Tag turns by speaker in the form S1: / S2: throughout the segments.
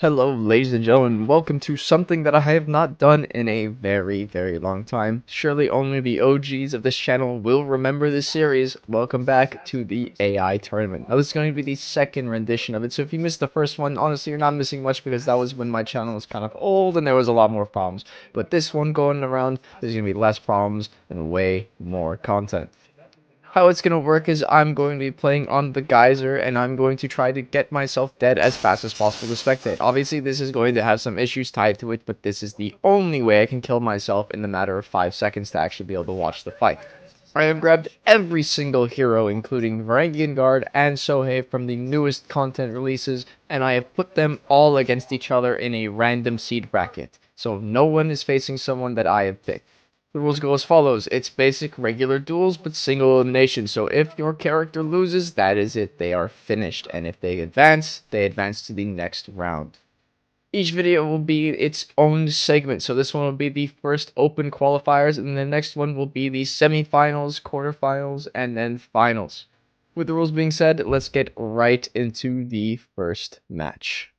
S1: Hello, ladies and gentlemen. Welcome to something that I have not done in a very, very long time. Surely only the OGs of this channel will remember this series. Welcome back to the AI tournament. Now, this is going to be the second rendition of it, so if you missed the first one, honestly, you're not missing much because that was when my channel was kind of old and there was a lot more problems. But this one going around, there's going to be less problems and way more content. How it's going to work is I'm going to be playing on the geyser and I'm going to try to get myself dead as fast as possible to spectate. Obviously this is going to have some issues tied to it, but this is the only way I can kill myself in the matter of 5 seconds to actually be able to watch the fight. I have grabbed every single hero including Varangian Guard and Sohei from the newest content releases, and I have put them all against each other in a random seed bracket. So no one is facing someone that I have picked. The rules go as follows. It's basic regular duels, but single elimination. So if your character loses, that is it. They are finished. And if they advance to the next round. Each video will be its own segment. So this one will be the first open qualifiers, and the next one will be the semifinals, quarterfinals, and then finals. With the rules being said, let's get right into the first match.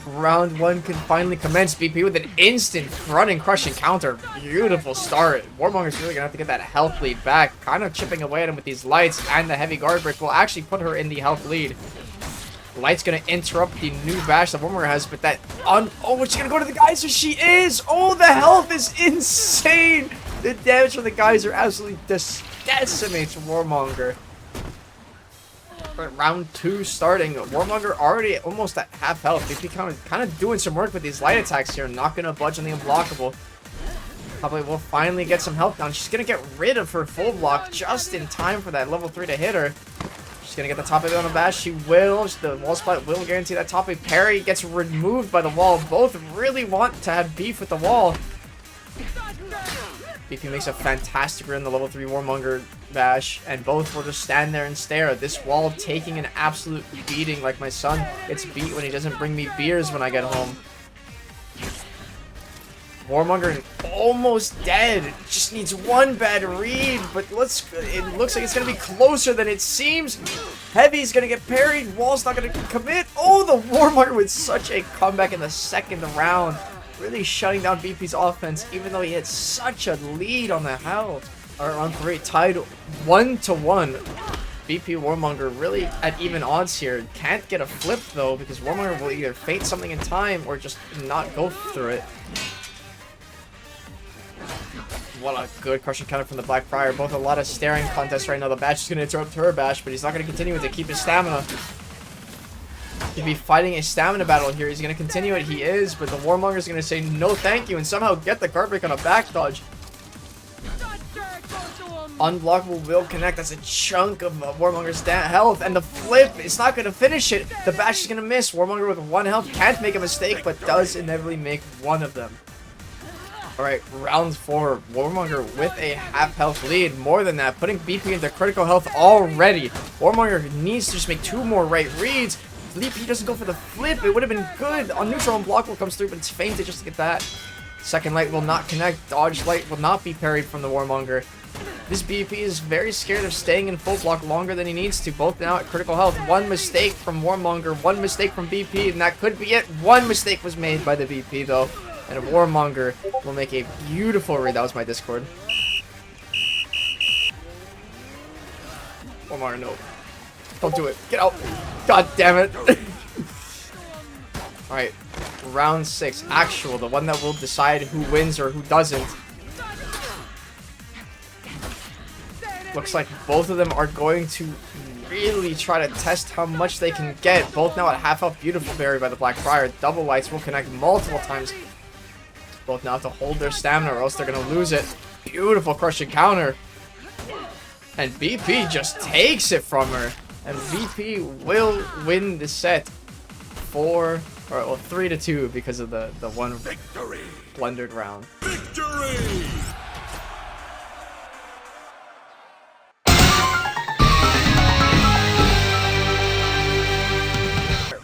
S2: Round 1 can finally commence. BP with an instant running crushing counter. Beautiful start. Warmonger's really gonna have to get that health lead back. Kind of chipping away at him with these lights, and the heavy guard brick will actually put her in the health lead. Light's gonna interrupt the new bash that Warmonger has, but that oh, is she gonna go to the geyser? She is! Oh, the health is insane! The damage from the geyser absolutely decimates Warmonger. But round 2 starting. Warmonger already almost at half health. BP kind of doing some work with these light attacks here. Not going to budge on the unblockable. Probably will finally get some health down. She's going to get rid of her full block just in time for that level 3 to hit her. She's going to get the top 8 on the bash. She will. The wall spot will guarantee that top 8 parry. Gets removed by the wall. Both really want to have beef with the wall. BP makes a fantastic run in the level 3 Warmonger bash, and both will just stand there and stare at this wall taking an absolute beating like my son gets beat when he doesn't bring me beers when I get home. Warmonger almost dead. Just needs one bad read, but it looks like it's going to be closer than it seems. Heavy's going to get parried. Wall's not going to commit. Oh, the Warmonger with such a comeback in the second round. Really shutting down BP's offense, even though he had such a lead on the health. Alright, round 3, tied 1-1. BP Warmonger really at even odds here. Can't get a flip though, because Warmonger will either fate something in time or just not go through it. What a good crushing counter from the Blackfriar. Both a lot of staring contests right now. The bash is going to interrupt her bash, but he's not going to continue it to keep his stamina. He'd be fighting a stamina battle here. He's going to continue it. He is, but the Warmonger is going to say no thank you and somehow get the guard break on a back dodge. Unblockable will connect. That's a chunk of Warmonger's health, and the flip is not going to finish it. The bash is going to miss. Warmonger with 1 health can't make a mistake, but does inevitably make one of them. Alright, round 4. Warmonger with a half health lead. More than that, putting BP into critical health already. Warmonger needs to just make 2 more right reads. BP doesn't go for the flip. It would have been good. On neutral, unblockable comes through, but it's fainted just to get that. Second light will not connect. Dodge light will not be parried from the Warmonger. This BP is very scared of staying in full block longer than he needs to. Both now at critical health. One mistake from Warmonger, one mistake from BP, and that could be it. One mistake was made by the BP though, and Warmonger will make a beautiful read. That was my Discord. Warmonger, no. Don't do it. Get out. God damn it. Alright. Round 6. Actual. The one that will decide who wins or who doesn't. Looks like both of them are going to really try to test how much they can get. Both now at half health. Beautiful berry by the Blackfriar. Double lights will connect multiple times. Both now have to hold their stamina or else they're going to lose it. Beautiful crushing counter. And BP just takes it from her. And VP will win the set 3-2 because of the one victory blundered round. Victory!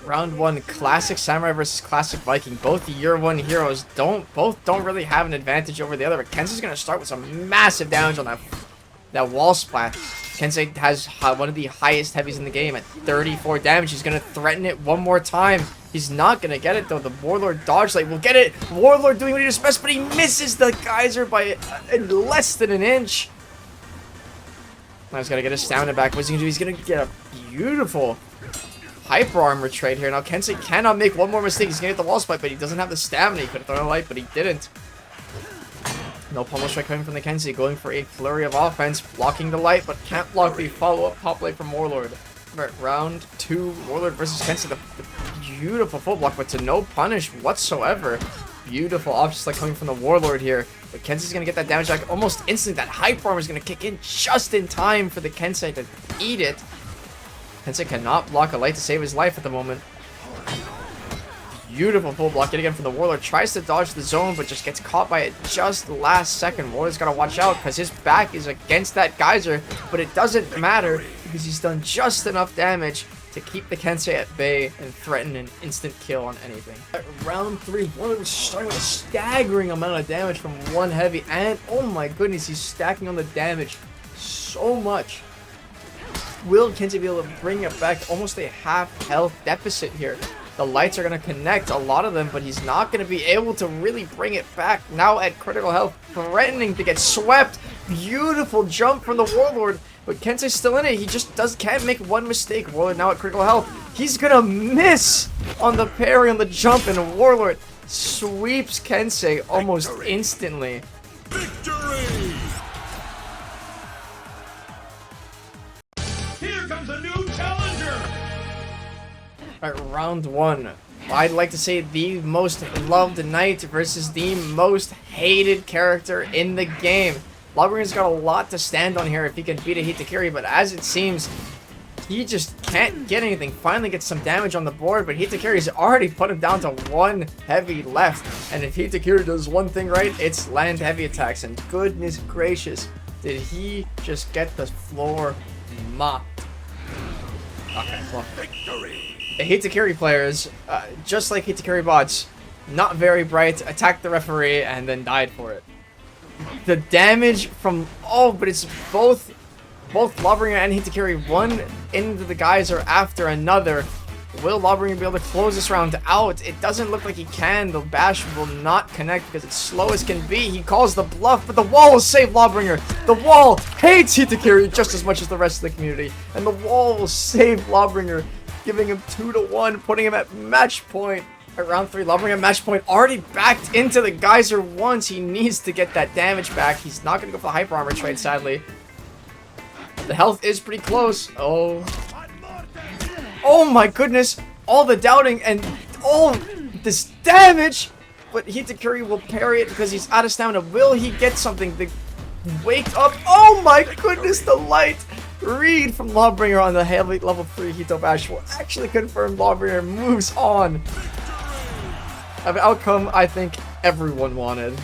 S2: Round 1, Classic Samurai versus Classic Viking. Both year 1 heroes don't really have an advantage over the other. But Ken's is gonna start with some massive damage on that wall splat. Kensei has one of the highest heavies in the game at 34 damage. He's going to threaten it one more time. He's not going to get it, though. The Warlord dodge light will get it. Warlord doing what he does best, but he misses the geyser by less than an inch. Now he's got to get his stamina back. What's he going to do? He's going to get a beautiful hyper armor trade here. Now Kensei cannot make one more mistake. He's going to get the wall spike, but he doesn't have the stamina. He could have thrown a light, but he didn't. No pummel strike coming from the Kensei, going for a flurry of offense, blocking the light, but can't block the follow-up pop light from Warlord. Right, round 2, Warlord versus Kensei, the beautiful full block, but to no punish whatsoever. Beautiful options like coming from the Warlord here, but Kensei's gonna get that damage back almost instantly. That hyper armor is gonna kick in just in time for the Kensei to eat it. Kensei cannot block a light to save his life at the moment. Beautiful full block yet again from the Warlord. Tries to dodge the zone, but just gets caught by it just the last second. Warlord's got to watch out because his back is against that geyser, but it doesn't matter because he's done just enough damage to keep the Kensei at bay and threaten an instant kill on anything. At round 3, Warlord was starting with a staggering amount of damage from one heavy, and oh my goodness, he's stacking on the damage so much. Will Kensei be able to bring it back? Almost a half health deficit here. The lights are going to connect, a lot of them, but he's not going to be able to really bring it back. Now at critical health, threatening to get swept. Beautiful jump from the Warlord, but Kensei's still in it. He just can't make one mistake. Warlord now at critical health. He's going to miss on the parry on the jump, and Warlord sweeps Kensei almost instantly.
S3: Victory! Here comes a new challenger!
S2: Alright, round 1. I'd like to say the most loved knight versus the most hated character in the game. Lawbringer's got a lot to stand on here if he can beat a Hitakiri, but as it seems, he just can't get anything. Finally gets some damage on the board, but Hitakiri's already put him down to 1 heavy left. And if Hitakiri does one thing right, it's land heavy attacks. And goodness gracious, did he just get the floor mopped. Okay, well.
S3: Victory!
S2: The Hitakiri players, just like Hitakiri bots, not very bright, attacked the referee and then died for it. The damage from, but it's both Lawbringer and Hitakiri, one into the geyser after another. Will Lawbringer be able to close this round out? It doesn't look like he can. The bash will not connect because it's slow as can be. He calls the bluff, but the wall will save Lawbringer. The wall hates Hitakiri just as much as the rest of the community, and the wall will save Lawbringer, giving him 2-1, putting him at match point. At round 3, Lawbringer at match point, already backed into the geyser once. He needs to get that damage back. He's not going to go for the hyper armor trade, sadly. The health is pretty close. Oh my goodness. All the doubting and all this damage. But Hitakiri will parry it because he's out of stamina. Will he get something to wake up? Oh my goodness, the light read from Lawbringer on the heavy level 3 Hito Bash will actually confirm Lawbringer moves on. An outcome I think everyone wanted.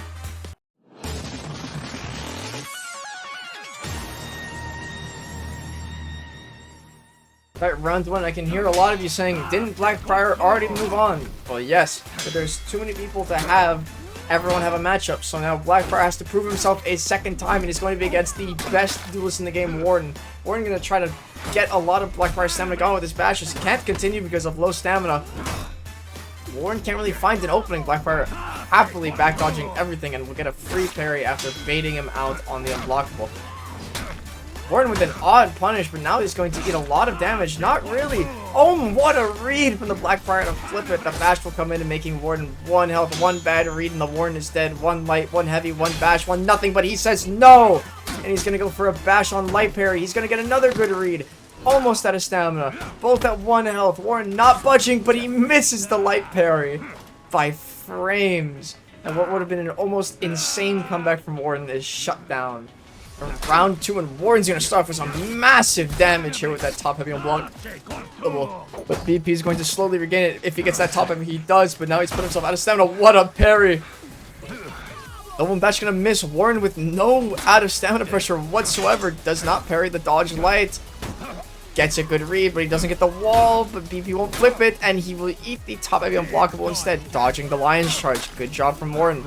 S2: Alright, round 1, I can hear a lot of you saying, didn't Blackfire already move on? Well, yes, but there's too many people to have everyone have a matchup, so now Blackfire has to prove himself a second time, and he's going to be against the best duelist in the game, Warden. Warden going to try to get a lot of Blackfire stamina going with his bashes. He can't continue because of low stamina. Warden can't really find an opening. Blackfire happily back dodging everything and will get a free parry after baiting him out on the unblockable. Warden with an odd punish, but now he's going to eat a lot of damage. Not really. Oh, what a read from the Blackfire to flip it. The bash will come in and making Warden 1 health, 1 bad read, and the Warden is dead. 1 light, 1 heavy, 1 bash, 1 nothing, but he says no! And he's going to go for a bash on light parry. He's going to get another good read. Almost out of stamina. Both at 1 health. Warden not budging, but he misses the light parry by frames. And what would have been an almost insane comeback from Warden is shut down. Round 2, and Warden's going to start with some massive damage here with that top heavy on block. But BP is going to slowly regain it if he gets that top heavy. He does, but now he's put himself out of stamina. What a parry! The one bash going to miss. Warden with no out of stamina pressure whatsoever. Does not parry the dodge light. Gets a good read, but he doesn't get the wall. But BP won't flip it, and he will eat the top heavy unblockable instead. Dodging the lion's charge. Good job from Warden.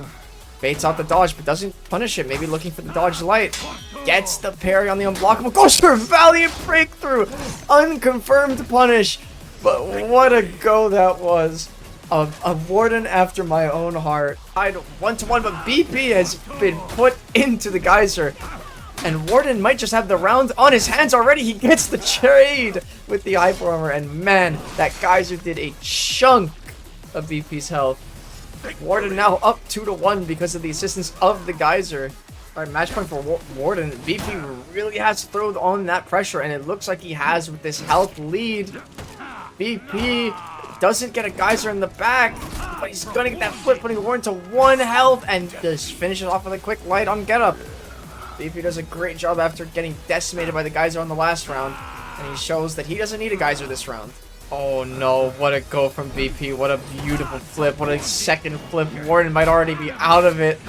S2: Baits out the dodge, but doesn't punish it. Maybe looking for the dodge light. Gets the parry on the unblockable. Goes for a valiant breakthrough. Unconfirmed punish. But what a go that was. A Warden after my own heart. I'd 1-to-1, but BP has been put into the geyser. And Warden might just have the round on his hands already. He gets the trade with the hyper armor. And man, that geyser did a chunk of BP's health. Warden now up 2-to-1 because of the assistance of the geyser. Alright, match point for Warden. BP really has to throw on that pressure, and it looks like he has with this health lead. BP doesn't get a geyser in the back, but he's gonna get that flip, putting Warden to 1 health, and just finishes off with a quick light on get up. BP does a great job after getting decimated by the geyser on the last round, and he shows that he doesn't need a geyser this round. Oh no, what a go from BP. What a beautiful flip. What a second flip. Warden might already be out of it.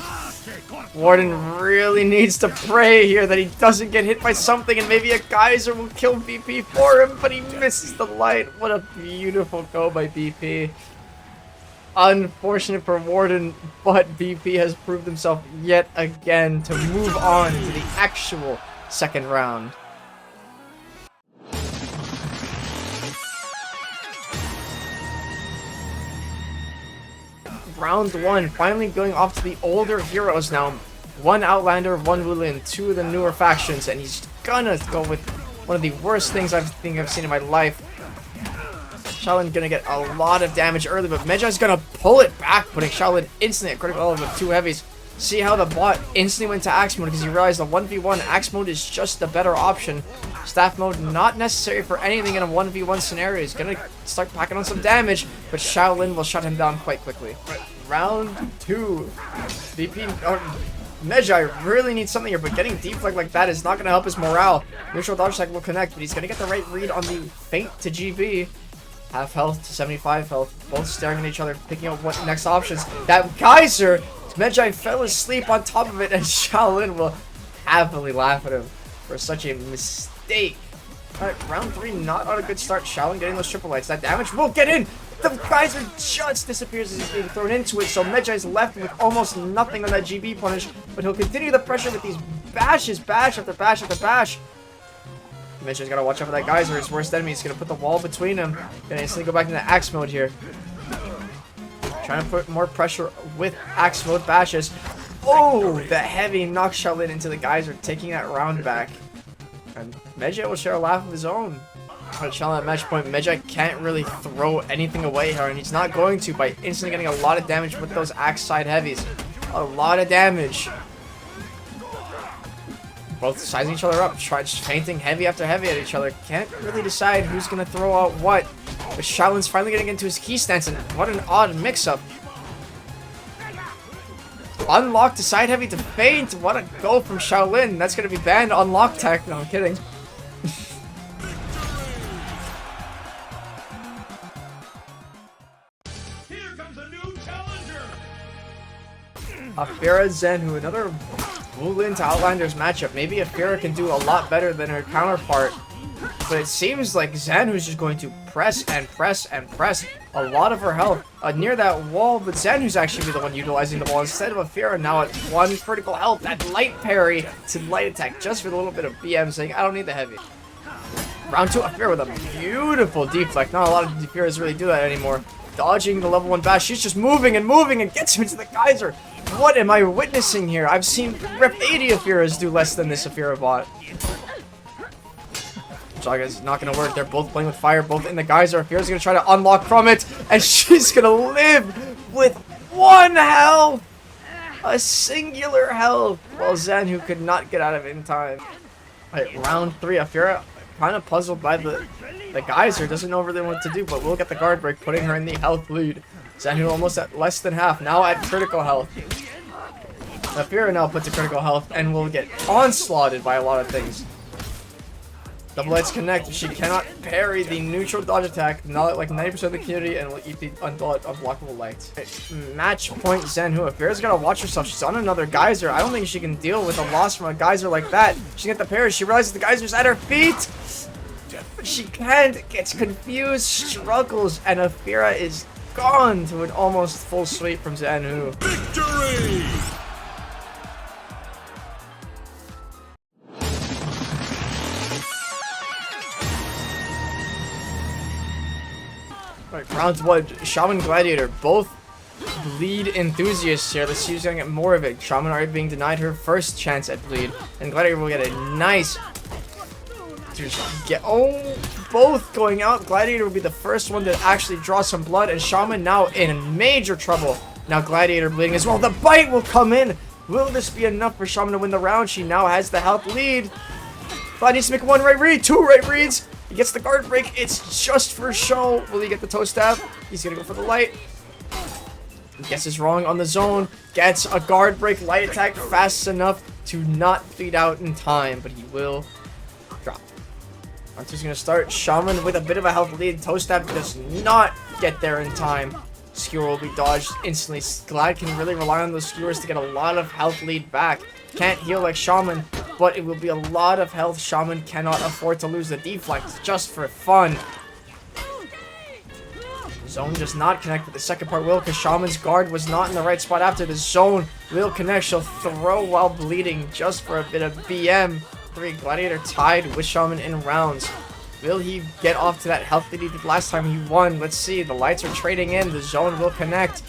S2: Warden really needs to pray here that he doesn't get hit by something, and maybe a geyser will kill BP for him, but he misses the light. What a beautiful go by BP. Unfortunate for Warden, but BP has proved himself yet again to move on to the actual second round. Round 1, finally going off to the older heroes now. 1 Outlander, 1 Wulin, 2 of the newer factions, and he's gonna go with one of the worst things I think I've seen in my life. Shaolin gonna get a lot of damage early, but Medjai's gonna pull it back, putting Shaolin instantly at critical level with 2 heavies. See how the bot instantly went to axe mode because he realized the 1v1 axe mode is just the better option. Staff mode not necessary for anything in a 1v1 scenario. He's gonna start packing on some damage, but Shaolin will shut him down quite quickly. Round 2. Medjai really needs something here, but getting deflect like that is not gonna help his morale. Neutral dodge attack will connect, but he's gonna get the right read on the feint to GB. Half health to 75 health, both staring at each other, picking out what next options. That geyser! Medjai fell asleep on top of it, and Shaolin will happily laugh at him for such a mistake. Alright, round 3, not on a good start. Shaolin getting those triple lights. That damage will get in! The geyser just disappears as he's being thrown into it, so Medjai's left with almost nothing on that GB punish, but he'll continue the pressure with these bashes, bash after bash after bash. Medjai's gotta watch out for that geyser, his worst enemy. He's gonna put the wall between him. Gonna instantly go back into axe mode here. Trying to put more pressure with axe mode bashes. Oh, the heavy knocks Shaolin into the geyser, taking that round back. And Medjai will share a laugh of his own. But Shaolin at match point, Medjai can't really throw anything away here, and he's not going to by instantly getting a lot of damage with those axe side heavies. A lot of damage. Both sizing each other up, feinting heavy after heavy at each other. Can't really decide who's gonna throw out what. But Shaolin's finally getting into his key stance, and what an odd mix-up. Unlock to side heavy to feint. What a go from Shaolin. That's gonna be banned. Unlock tech. No, I'm kidding.
S3: Here comes a new challenger.
S2: Afira Zenhu, another Wulin to Outlanders matchup. Maybe Afira can do a lot better than her counterpart. But it seems like Zenhu's just going to press and press and press a lot of her health near that wall, but Zenhu's actually the one utilizing the wall instead of Afira now at 1 critical health. That light parry to light attack just for a little bit of BM, saying I don't need the heavy. Round 2, Afira with a beautiful deflect. Not a lot of Afiras really do that anymore. Dodging the level 1 bash. She's just moving and moving and gets him into the geyser. What am I witnessing here? I've seen Rep 80 Afiras do less than this Afira bot. Jaga is not going to work. They're both playing with fire, both in the geyser. Afira's going to try to unlock from it, and she's going to live with 1 health. A singular health, while Zenhu could not get out of it in time. Alright, round 3. Afira kind of puzzled by the geyser. Doesn't know really what to do, but will get the guard break, putting her in the health lead. Zenhu almost at less than half, now at critical health. Afira now puts a critical health and will get onslaughted by a lot of things. Double lights connect. She cannot parry the neutral dodge attack, not like 90% of the community, and will eat the unblockable lights. Match point Zenhu. Afira's gotta watch herself. She's on another geyser. I don't think she can deal with a loss from a geyser like that. She can get the parry. She realizes the geyser's at her feet. But she can't. Gets confused, struggles, and Afira is gone to an almost full sweep from Zenhu.
S3: Victory!
S2: Alright, round 1. Shaman Gladiator, both bleed enthusiasts here. Let's see who's gonna get more of it. Shaman already being denied her first chance at bleed, and Gladiator will get a nice. Both going out. Gladiator will be the first one to actually draw some blood, and Shaman now in major trouble. Now Gladiator bleeding as well. The bite will come in. Will this be enough for Shaman to win the round? She now has the health lead. Glad needs to make 1 right read, 2 right reads. He gets the guard break. It's just for show. Will he get the toe stab? He's gonna go for the light. Guesses wrong on the zone. Gets a guard break light attack fast enough to not bleed out in time, but he will drop. Round 2's gonna start. Shaman with a bit of a health lead. Toe stab does not get there in time. Skewer will be dodged instantly. Glad can really rely on those skewers to get a lot of health lead back. Can't heal like Shaman, but it will be a lot of health. Shaman cannot afford to lose the deflect just for fun. Zone does not connect, but the second part will, because Shaman's guard was not in the right spot after the zone will connect. She'll throw while bleeding just for a bit of BM. 3 Gladiator tied with Shaman in rounds. Will he get off to that health that he did last time he won? Let's see. The lights are trading in. The zone will connect.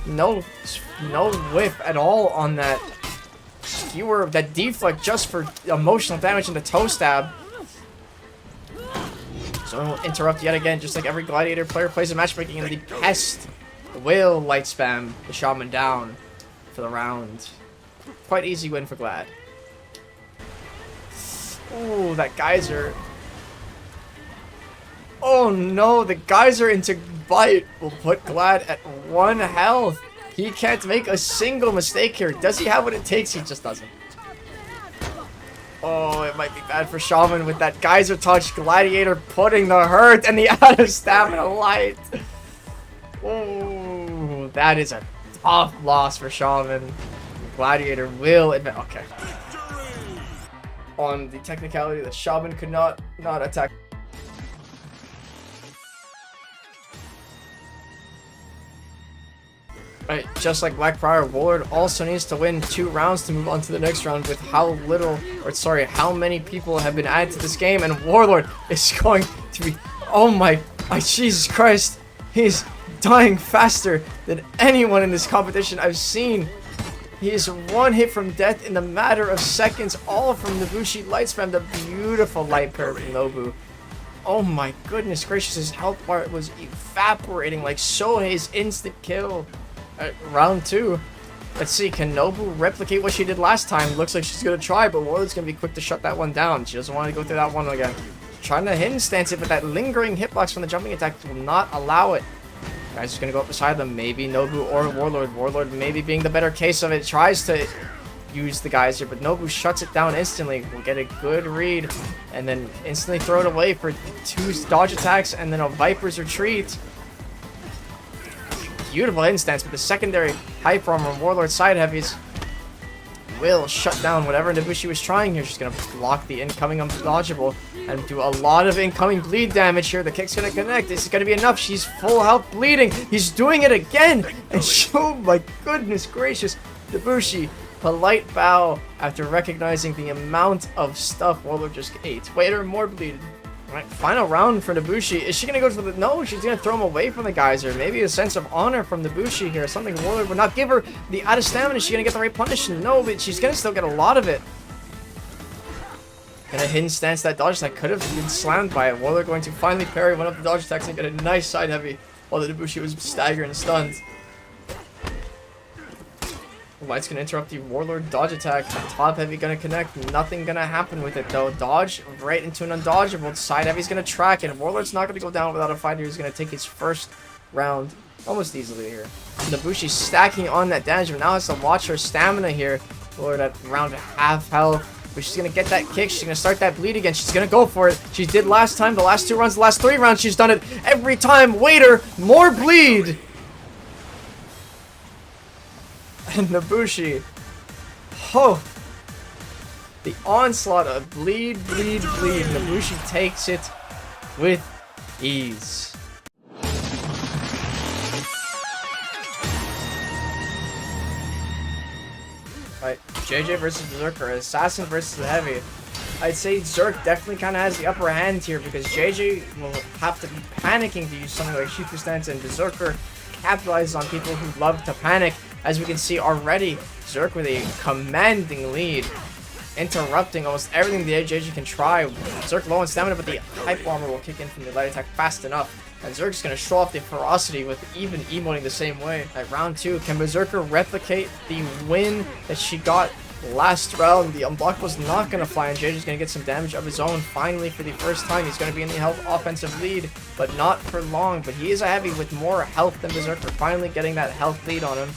S2: No whiff at all on that skewer, that deflect just for emotional damage in the toe stab. Zone will interrupt yet again, just like every Gladiator player plays a matchmaking, and the Pest will light spam the Shaman down for the round. Quite easy win for Glad. Ooh, that Geyser. Oh no, the Geyser into Bite will put Glad at 1 health. He can't make a single mistake here. Does he have what it takes? He just doesn't. Oh, it might be bad for Shaman with that Geyser touch. Gladiator putting the hurt and the out of stamina light. Oh, that is a tough loss for Shaman. Gladiator will admit. Okay. On the technicality that Shaman could not attack. Right, just like Blackbriar, Warlord also needs to win 2 rounds to move on to the next round with how many people have been added to this game, and Warlord is going to be, oh my Jesus Christ, he's dying faster than anyone in this competition I've seen. He is 1 hit from death in the matter of seconds, all from Nobushi light spam, the beautiful light parry from Nobu. Oh my goodness gracious, his health bar was evaporating like Sohei's instant kill. Round 2. Let's see, can Nobu replicate what she did last time? Looks like she's gonna try, but Warlord's gonna be quick to shut that one down. She doesn't want to go through that one again. Trying to hidden stance it, but that lingering hitbox from the jumping attack will not allow it. Guys just gonna go up beside them. Maybe Nobu or Warlord. Warlord maybe being the better case of it. Tries to use the Geyser, but Nobu shuts it down instantly. We'll get a good read, and then instantly throw it away for 2 dodge attacks, and then a Viper's retreat. Beautiful hidden stance, but the secondary hype armor on Warlord side heavies will shut down whatever Nobushi was trying here. She's going to block the incoming undodgeable and do a lot of incoming bleed damage here. The kick's going to connect. This is going to be enough. She's full health bleeding. He's doing it again. And oh my goodness gracious. Nobushi, polite bow after recognizing the amount of stuff Warlord just ate. Wait, or more bleed. Alright, final round for Nobushi. Is she going to go to the... No, she's going to throw him away from the Geyser. Maybe a sense of honor from Nobushi here. Something Warlord would not give her. The out of stamina, is she going to get the right punish? No, but she's going to still get a lot of it. And a hidden stance, that dodge that could have been slammed by it. Warlord going to finally parry one of the dodge attacks and get a nice side heavy while the Nobushi was staggered and stunned. Light's gonna interrupt the Warlord dodge attack. Top heavy gonna connect. Nothing gonna happen with it though. Dodge right into an undodgeable. Side heavy's gonna track, and Warlord's not gonna go down without a fighter who's gonna take his first round almost easily here. Nobushi's stacking on that damage, but now has to watch her stamina here. Warlord at around half health. But she's gonna get that kick. She's gonna start that bleed again. She's gonna go for it. She did last time. The last 2 rounds, the last 3 rounds, she's done it every time. Waiter, more bleed. And Nobushi, oh, the onslaught of bleed. Nobushi takes it with ease. Alright, JJ versus Berserker, Assassin versus the Heavy. I'd say Zerk definitely kind of has the upper hand here because JJ will have to be panicking to use something like Shifu Stance, and Berserker capitalizes on people who love to panic. As we can see already, Zerk with a commanding lead, interrupting almost everything the JJ can try. Zerk low on stamina, but the hype armor will kick in from the light attack fast enough. And Zerk's going to show off the ferocity with even emoting the same way. At round 2, can Berserker replicate the win that she got last round? The unblock was not going to fly, and JJ's going to get some damage of his own. Finally, for the first time, he's going to be in the health offensive lead, but not for long. But he is a heavy with more health than Berserker, finally getting that health lead on him.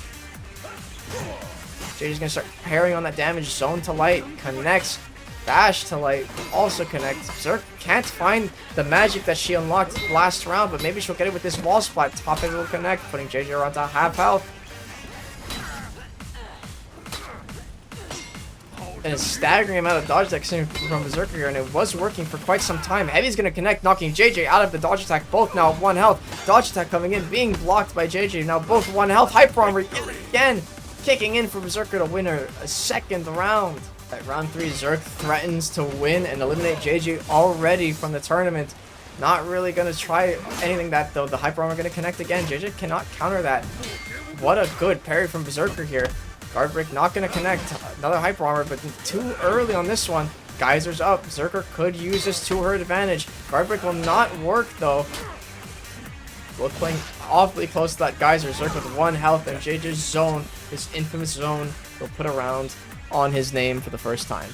S2: JJ's going to start parrying on that damage. Zone to light, connects. Dash to light, also connects. Zerk can't find the magic that she unlocked last round, but maybe she'll get it with this wall splat. Top heavy will connect, putting JJ around to half health. And a staggering amount of dodge attack from Berserker here, and it was working for quite some time. Heavy's going to connect, knocking JJ out of the dodge attack, both now at 1 health. Dodge attack coming in, being blocked by JJ, now both 1 health. Hyper armor again, kicking in for Berserker to win her a second round. At round 3, Zerk threatens to win and eliminate JJ already from the tournament. Not really going to try anything that, though. The hyper armor going to connect again. JJ cannot counter that. What a good parry from Berserker here. Guard break not going to connect. Another hyper armor, but too early on this one. Geyser's up. Berserker could use this to her advantage. Guard break will not work, though. Both playing awfully close to that Geyser. Zerk with 1 health, and JJ's zone, his infamous zone, will put around on his name for the first time.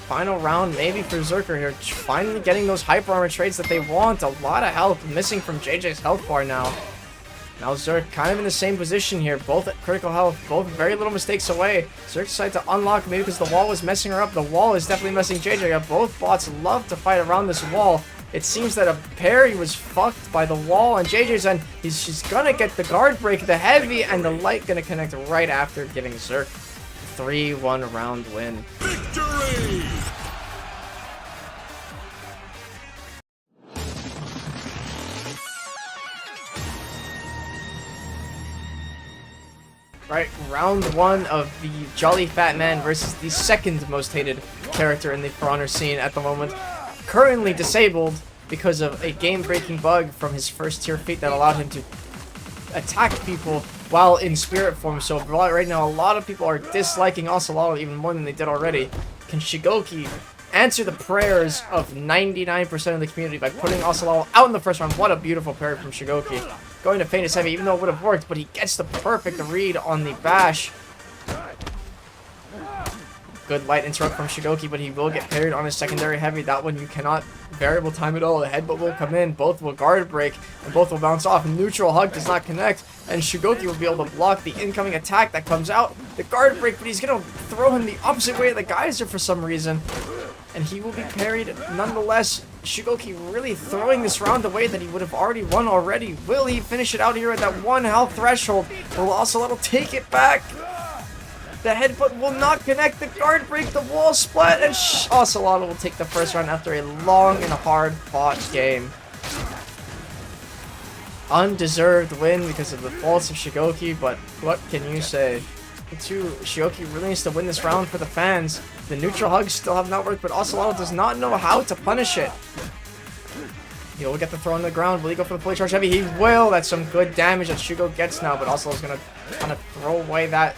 S2: Final round maybe for Zerker here, finally getting those hyper armor trades that they want. A lot of health missing from JJ's health bar now. Now Zerk kind of in the same position here, both at critical health, both very little mistakes away. Zerk decided to unlock maybe because the wall was messing her up. The wall is definitely messing JJ up. Both bots love to fight around this wall. It seems that a parry was fucked by the wall, and JJ's end. She's gonna get the guard break, the heavy, and the light gonna connect right after, giving Zerk 3-1 round win.
S3: Victory!
S2: Right, round 1 of the Jolly Fat Man versus the second most hated character in the For Honor scene at the moment. Currently disabled because of a game-breaking bug from his first tier feat that allowed him to attack people while in spirit form. So right now a lot of people are disliking Ocelotl even more than they did already. Can Shigoki answer the prayers of 99% of the community by putting Ocelotl out in the first round? What a beautiful parry from Shigoki. Going to feint his heavy, even though it would have worked, but he gets the perfect read on the bash. Good light interrupt from Shigoki, but he will get parried on his secondary heavy. That one you cannot variable time at all. The headbutt will come in, both will guard break, and both will bounce off. Neutral hug does not connect, and Shigoki will be able to block the incoming attack that comes out. The guard break, but he's going to throw him the opposite way of the Geyser for some reason. And he will be parried nonetheless. Shigoki really throwing this round away that he would have already won already. Will he finish it out here at that 1 health threshold? Will Ocelotl take it back? The headbutt will not connect. The guard break, the wall splat, and Ocelotl will take the first round after a long and hard-fought game. Undeserved win because of the faults of Shigoki, but what can you say? Shigoki really needs to win this round for the fans. The neutral hugs still have not worked, but Ocelotl does not know how to punish it. He will get the throw on the ground. Will he go for the fully charged heavy? He will. That's some good damage that Shigo gets now, but Ocelotl's going to kind of throw away that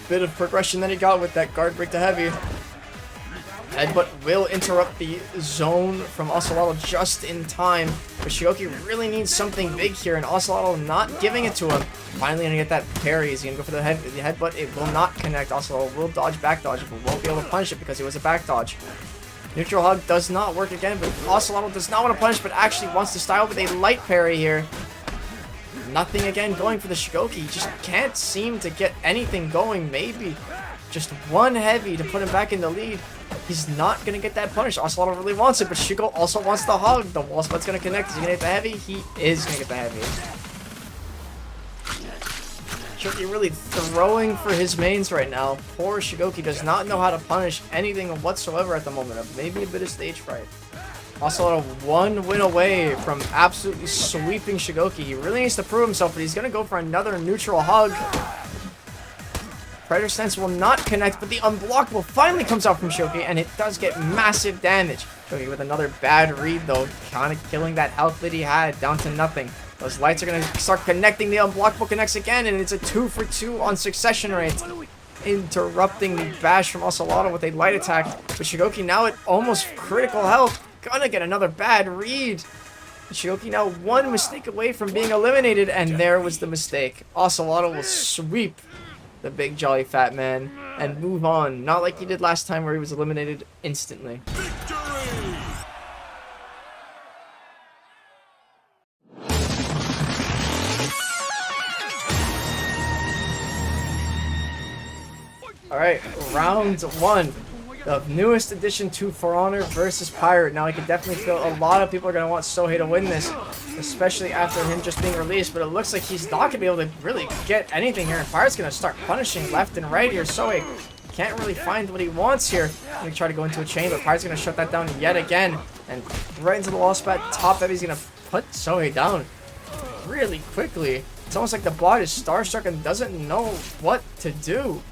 S2: bit of progression that he got with that guard break to heavy. Headbutt will interrupt the zone from Ocelotl just in time, but Shigoki really needs something big here, and Ocelotl not giving it to him. Finally gonna get that parry. He's gonna go for the headbutt. It will not connect. Ocelotl will dodge back dodge, but won't be able to punish it because it was a back dodge. Neutral hug does not work again, but Ocelotl does not want to punish, but actually wants to style with a light parry here. Nothing again going for the Shigoki. Just can't seem to get anything going. Maybe just 1 heavy to put him back in the lead. He's not going to get that punish. Ocelotl really wants it, but Shigo also wants the hug. The wall spot's going to connect. Is he going to get the heavy? He is going to get the heavy. Shigoki really throwing for his mains right now. Poor Shigoki does not know how to punish anything whatsoever at the moment. Maybe a bit of stage fright. Ocelotl 1 win away from absolutely sweeping Shigoki. He really needs to prove himself, but he's going to go for another neutral hug. Predator Stance will not connect, but the unblockable finally comes out from Shoki, and it does get massive damage. Shoki with another bad read, though, kind of killing that health that he had down to nothing. Those lights are going to start connecting. The unblockable connects again, and it's a 2 for 2 on succession rate, interrupting the bash from Ocelotto with a light attack. But Shigoki now at almost critical health, gonna get another bad read. Shigoki now one mistake away from being eliminated, and there was the mistake. Ocelotto will sweep the big jolly fat man and move on, not like he did last time where he was eliminated instantly. Alright, round 1. The newest addition to For Honor versus Pirate. Now I can definitely feel a lot of people are going to want Sohei to win this, especially after him just being released, but it looks like he's not going to be able to really get anything here, and Pirate's going to start punishing left and right here. Sohei can't really find what he wants here. Let me try to go into a chain, but Pirate's going to shut that down yet again, and right into the wall spot. Top heavy's going to put Sohei down really quickly. It's almost like the bot is starstruck and doesn't know what to do.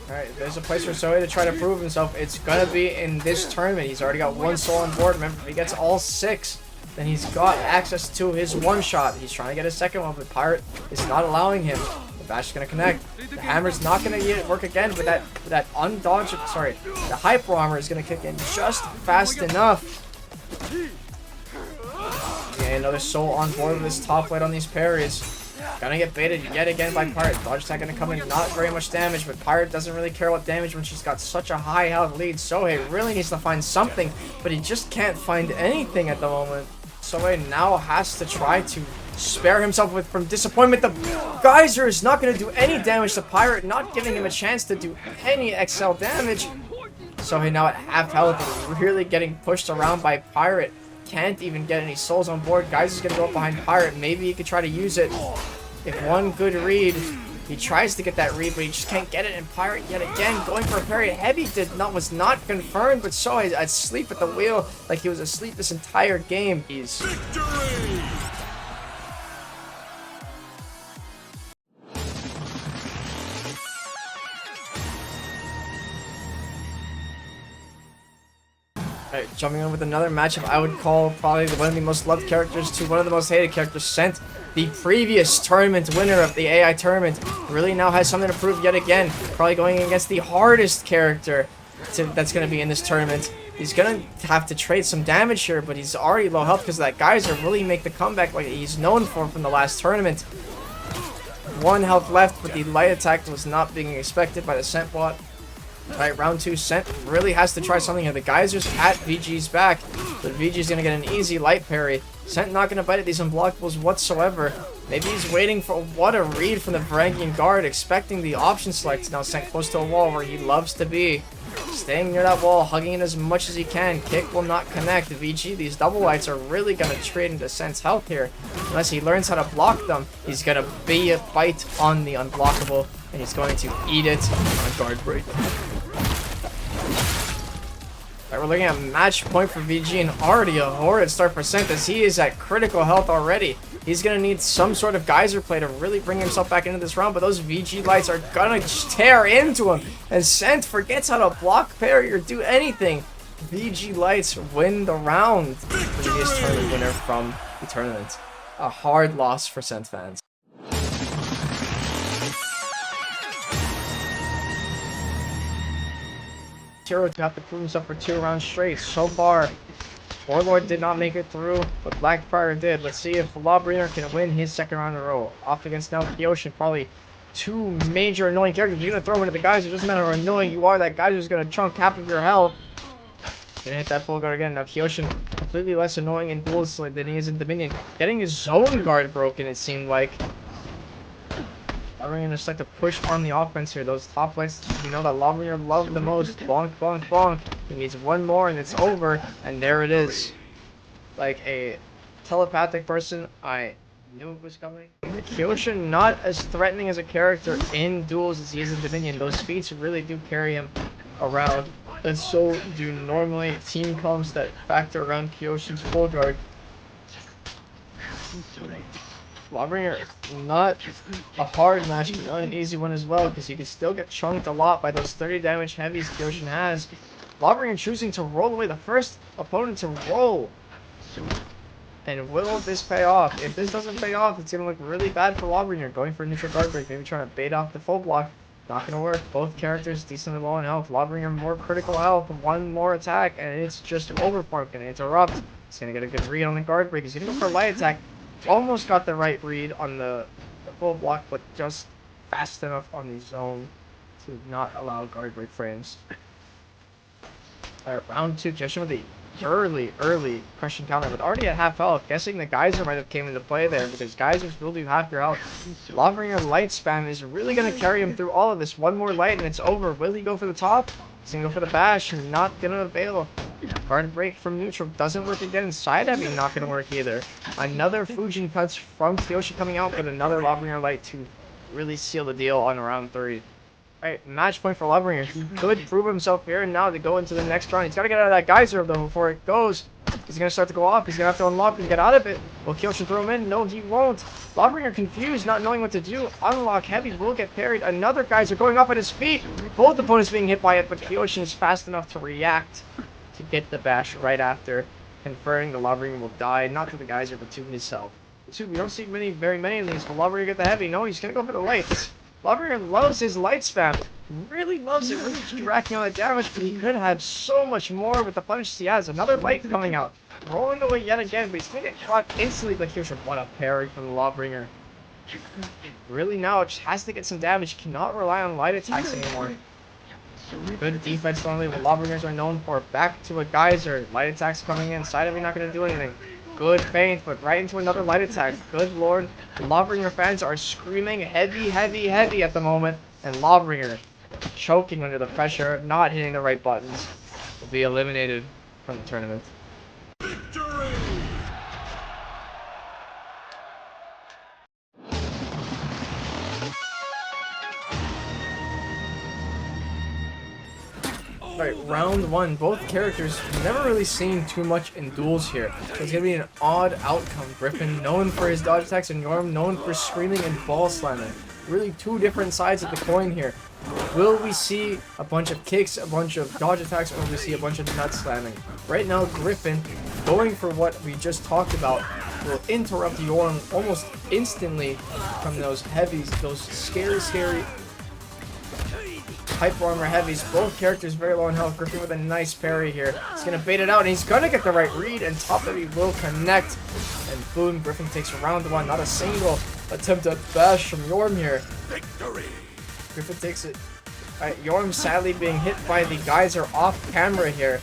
S2: Alright, there's a place for Sohei to try to prove himself. It's gonna be in this tournament. He's already got 1 soul on board. Remember, if he gets all 6, then he's got access to his 1-shot. He's trying to get a second one, but Pirate is not allowing him. The bash is gonna connect. The hammer's not gonna work again, but that undodgeable, sorry, the hyper armor is gonna kick in just fast enough. Yeah, another soul on board with this top light on these parries. Gonna get baited yet again by Pirate. Dodge attack gonna come in, not very much damage, but Pirate doesn't really care about damage when she's got such a high health lead. Sohei really needs to find something, but he just can't find anything at the moment. Sohei now has to try to spare himself from disappointment. The geyser is not gonna do any damage to Pirate, not giving him a chance to do any XL damage. Sohei now at half health and really getting pushed around by Pirate. Can't even get any souls on board. Geyser's gonna go up behind Pirate. Maybe he could try to use it. If one good read, he tries to get that read, but he just can't get it. And Pirate yet again going for a parry. Heavy was not confirmed, but Sohei's asleep at the wheel, like he was asleep this entire game. He's Alright, jumping in with another matchup I would call probably one of the most loved characters to one of the most hated characters. Sent, the previous tournament winner of the AI tournament, really now has something to prove yet again. Probably going against the hardest character that's going to be in this tournament. He's going to have to trade some damage here, but he's already low health because that geyser really make the comeback like he's known for from the last tournament. 1 health left, but the light attack was not being expected by the Sent bot. Alright, round 2, Sent really has to try something here. The geyser's at VG's back, but VG's going to get an easy light parry. Sent not going to bite at these unblockables whatsoever. Maybe he's waiting for what a read from the Varangian guard, expecting the option select. Now Sent close to a wall where he loves to be. Staying near that wall, hugging it as much as he can. Kick will not connect. VG, these double lights are really going to trade into Sent's health here. Unless he learns how to block them, he's going to be a bite on the unblockable, and he's going to eat it on guard break. Alright, we're looking at match point for VG, and already a horrid start for Sent as he is at critical health already. He's going to need some sort of geyser play to really bring himself back into this round, but those VG lights are going to tear into him, and Sent forgets how to block, parry, or do anything. VG lights win the round. Previous tournament winner from the tournament. A hard loss for Sent fans. Hero to have to prove himself for 2 rounds straight. So far, Warlord did not make it through, but Blackfire did. Let's see if Lawbringer can win his 2nd round in a row. Off against now Kyoshin, probably 2 major annoying characters. You're gonna throw him into the geyser. It doesn't matter how annoying you are, that geyser's gonna chunk half of your health. Gonna hit that full guard again. Now Kyoshin completely less annoying in duels than he is in Dominion. Getting his zone guard broken, it seemed like. We're gonna just like to push on the offense here. Those top lights, you know, that Lawbringer loved the most. Bonk, bonk, bonk. He needs 1 more and it's over. And there it is. Like a telepathic person, I knew it was coming. Kyoshin not as threatening as a character in duels as he is in Dominion. Those feats really do carry him around. And so do normally team comps that factor around Kyoshin's full guard. Lawbringer, not a hard match, but not an easy one as well, because you can still get chunked a lot by those 30 damage heavies Kyoshin has. Lawbringer choosing to roll away the first opponent to roll. And will this pay off? If this doesn't pay off, it's going to look really bad for Lawbringer. Going for a neutral guard break, maybe trying to bait off the full block. Not going to work. Both characters decently low in health. Lawbringer more critical health, one more attack, and it's just overpark and interrupt. He's going to get a good read on the guard break. He's going to go for a light attack. Almost got the right read on the full block, but just fast enough on the zone to not allow guard break frames. Alright, round 2, Kyoshin with the early crushing counter, but already at half health. Guessing the Geyser might have came into play there, because Geysers will do half your health. Lawbringer light spam is really going to carry him through all of this. One more light and it's over. Will he go for the top? He's going to go for the bash, and not going to avail. Guard break from neutral doesn't work again. Side heavy not going to work either. Another Fujin cuts from Kyoshin coming out, but another Lawbringer light to really seal the deal on round 3. Alright, match point for Lawbringer. He could prove himself here and now to go into the next round. He's got to get out of that Geyser though before it goes. He's going to start to go off. He's going to have to unlock and get out of it. Will Kyoshin throw him in? No, he won't. Lawbringer confused, not knowing what to do. Unlock heavy will get parried. Another Geyser going up at his feet. Both opponents being hit by it, but Kyoshin is fast enough to react to get the bash right after, conferring the Lawbringer will die, not to the Geyser, but to himself. We don't see very many of these. Will Lawbringer get the heavy? No, he's going to go for the lights. Lawbringer loves his light spam. Really loves it. Really racking all the damage, but he could have so much more with the punishes he has. Another light coming out. Rolling away yet again, but he's going to get caught instantly. But here's what a parry from the Lawbringer. Really now, it just has to get some damage. Cannot rely on light attacks anymore. Good defense normally, what Lawbringers are known for. Back to a Geyser. Light attacks coming in. Side heavy not going to do anything. Good feint, but right into another light attack. Good lord. Lawbringer fans are screaming heavy at the moment. And Lawbringer, choking under the pressure, not hitting the right buttons, will be eliminated from the tournament.
S3: Victory!
S2: Alright, round 1. Both characters never really seen too much in duels here. So it's going to be an odd outcome. Griffin, known for his dodge attacks, and Yorm, known for screaming and ball slamming. Really two different sides of the coin here. Will we see a bunch of kicks, a bunch of dodge attacks, or will we see a bunch of nut slamming? Right now, Griffin, going for what we just talked about, will interrupt Yorm almost instantly from those heavies, those scary hyper armor heavies. Both characters very low in health. Griffin with a nice parry here. He's going to bait it out, and he's going to get the right read, and top heavy will connect. And boom, Griffin takes round 1. Not a single attempt at bash from Yorm here.
S3: Victory!
S2: Griffin takes it. Alright, Yorm sadly being hit by the Geyser off camera here.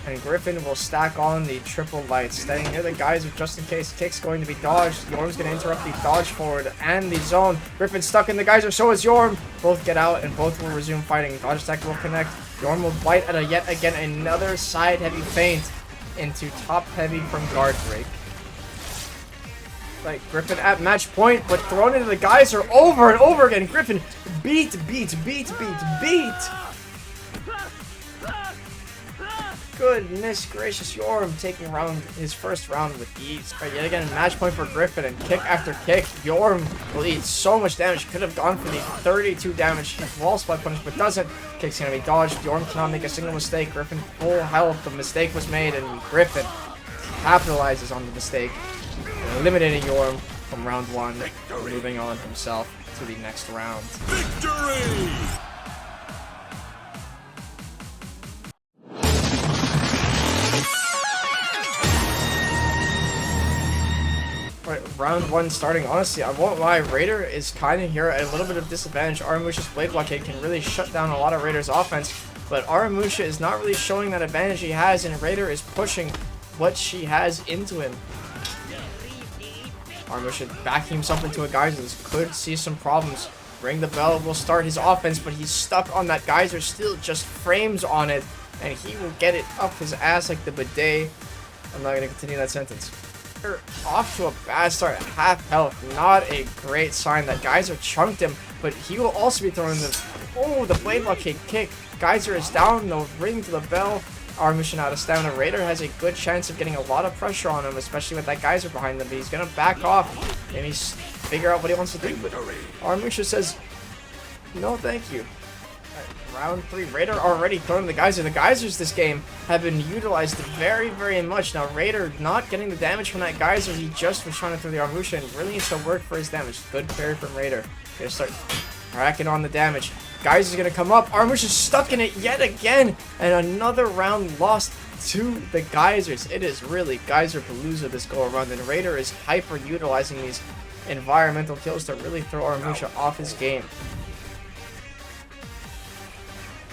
S2: And Griffin will stack on the triple lights. Staying near the Geyser just in case kick's going to be dodged. Yorm's going to interrupt the dodge forward and the zone. Griffin stuck in the Geyser, so is Yorm. Both get out and both will resume fighting. Dodge attack will connect. Yorm will bite at yet again another side heavy feint into top heavy from guard break. Right, Griffin at match point, but thrown into the Geyser over and over again. Griffin beat. Goodness gracious, Yorm taking his first round with ease. Right, yet again, match point for Griffin, and kick after kick. Yorm will eat so much damage. Could have gone for the 32 damage wall spot punish, but doesn't. Kick's gonna be dodged. Yorm cannot make a single mistake. Griffin full health. The mistake was made, and Griffin capitalizes on the mistake, eliminating Yorm from round 1, moving on himself to the next round.
S3: Victory!
S2: Right, round 1 starting. Honestly, I won't lie, Raider is kind of here at a little bit of disadvantage. Aramusha's Blade Blockade can really shut down a lot of Raider's offense, but Aramusha is not really showing that advantage he has, and Raider is pushing what she has into him. Aramusha backing himself into a Geyser. This could see some problems. Ring the bell will start his offense, but he's stuck on that Geyser, still just frames on it, and he will get it up his ass like the bidet. I'm not going to continue that sentence. Off to a bad start at half health. Not a great sign. That Geyser chunked him, but he will also be throwing the Blade Blockade kick. Geyser is down, no ring to the bell. Armush out of stamina. Raider has a good chance of getting a lot of pressure on him, especially with that geyser behind them. But he's gonna back off and he's figure out what he wants to do. But Armusha says, no, thank you. Round 3, Raider already throwing the geyser. The geysers this game have been utilized very, very much. Now, Raider not getting the damage from that geyser. He just was trying to throw the Armusha and really needs to work for his damage. Good parry from Raider. Gonna start racking on the damage. Geyser's gonna come up. Armusha's stuck in it yet again. And another round lost to the geysers. It is really Geyser Palooza this go around. And Raider is hyper utilizing these environmental kills to really throw Armusha off his game.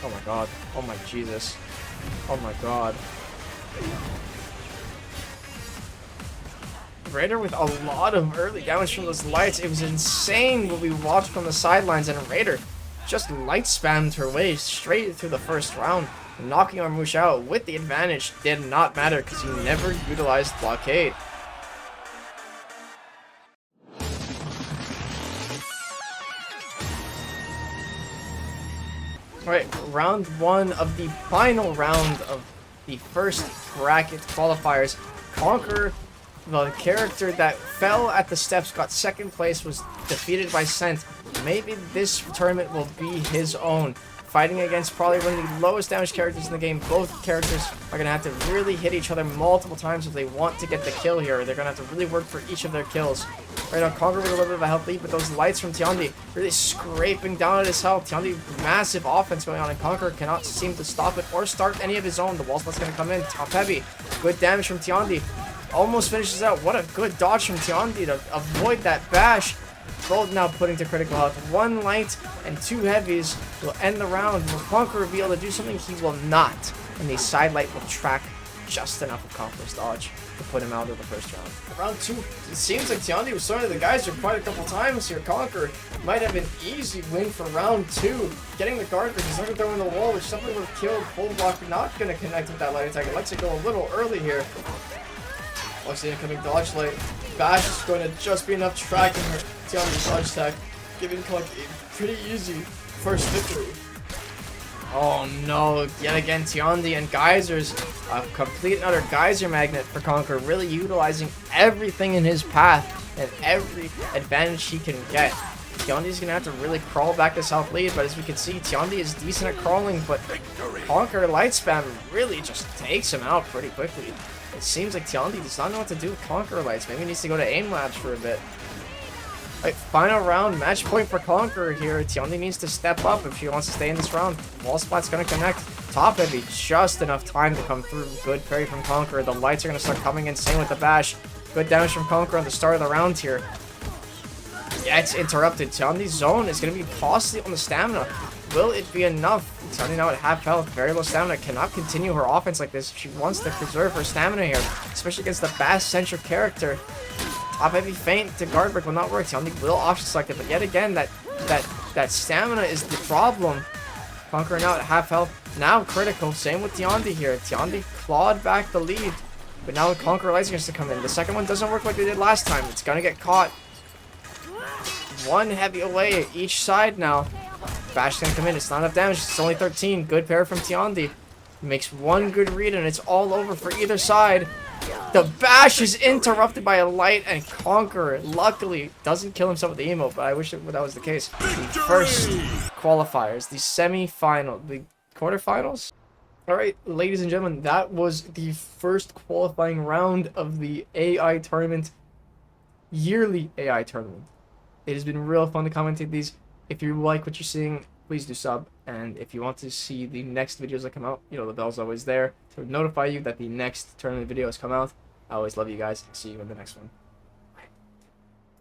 S2: Oh my god. Oh my Jesus. Oh my god. Raider with a lot of early damage from those lights. It was insane what we watched from the sidelines, and Raider just light spammed her way straight through the first round, knocking Armush out with the advantage. Did not matter because he never utilized blockade. Alright, round 1 of the final round of the first bracket qualifiers. Conquer, the character that fell at the steps, got second place, was defeated by Scent. Maybe this tournament will be his own. Fighting against probably one of the lowest damage characters in the game. Both characters are going to have to really hit each other multiple times if they want to get the kill here. They're going to have to really work for each of their kills. Right now, Conquer with a little bit of a health lead, but those lights from Tiandi really scraping down at his health. Tiandi, massive offense going on, and Conquer cannot seem to stop it or start any of his own. The wall spot's going to come in. Top heavy. Good damage from Tiandi. Almost finishes out. What a good dodge from Tiandi to avoid that bash. Both now putting to critical health. 1 light and 2 heavies will end the round. Will Conquer be able to do something? He will not. And the side light will track just enough of Conquer's dodge to put him out of the first round. Round 2, it seems like Tiandi was throwing the geyser quite a couple times here. Conquer might have an easy win for round 2. Getting the guard break, he's not going to throw in the wall, which something would have killed. Full block not going to connect with that light attack. It lets it go a little early here. Watch the incoming dodge light. Bash is going to just be enough tracking her Tiandi's dodge attack, giving Conk a pretty easy first victory. Oh no, yet again Tiandi and geysers. A complete and utter geyser magnet for Conquer, really utilizing everything in his path and every advantage he can get. Tiandi's gonna have to really crawl back to South lead, but as we can see, Tiandi is decent at crawling, but Conquer light spam really just takes him out pretty quickly. It seems like Tiandi does not know what to do with Conquer lights. Maybe he needs to go to aim labs for a bit. Alright, final round, match point for Conquer here. Tiandi needs to step up if she wants to stay in this round. Wall spot's gonna connect. Top heavy, just enough time to come through. Good parry from Conquer. The lights are gonna start coming in, same with the bash. Good damage from Conquer on the start of the round here. Yeah, it's interrupted. Tiandi's zone is gonna be costly on the stamina. Will it be enough? Tiandi now at half health, very low stamina, cannot continue her offense like this. She wants to preserve her stamina here, especially against the bash-centric character. Top heavy feint to guard break will not work. Tiandi will option select it, but yet again, that stamina is the problem. Conquer now at half health, now critical. Same with Tiandi here. Tiandi clawed back the lead, but now Conquer Lights has to come in. The second one doesn't work like they did last time. It's gonna get caught. 1 heavy away each side now. Bash gonna come in. It's not enough damage. It's only 13. Good pair from Tiandi. Makes 1 good read and it's all over for either side. The bash is interrupted by a light, and Conquer luckily doesn't kill himself with the emote, but I wish that was the case. The first qualifiers, the semi-final, the quarterfinals. Alright, ladies and gentlemen, that was the first qualifying round of the AI tournament, yearly AI tournament. It has been real fun to commentate these. If you like what you're seeing, please do sub. And if you want to see the next videos that come out, you know, the bell's always there to notify you that the next tournament video has come out. I always love you guys. See you in the next one.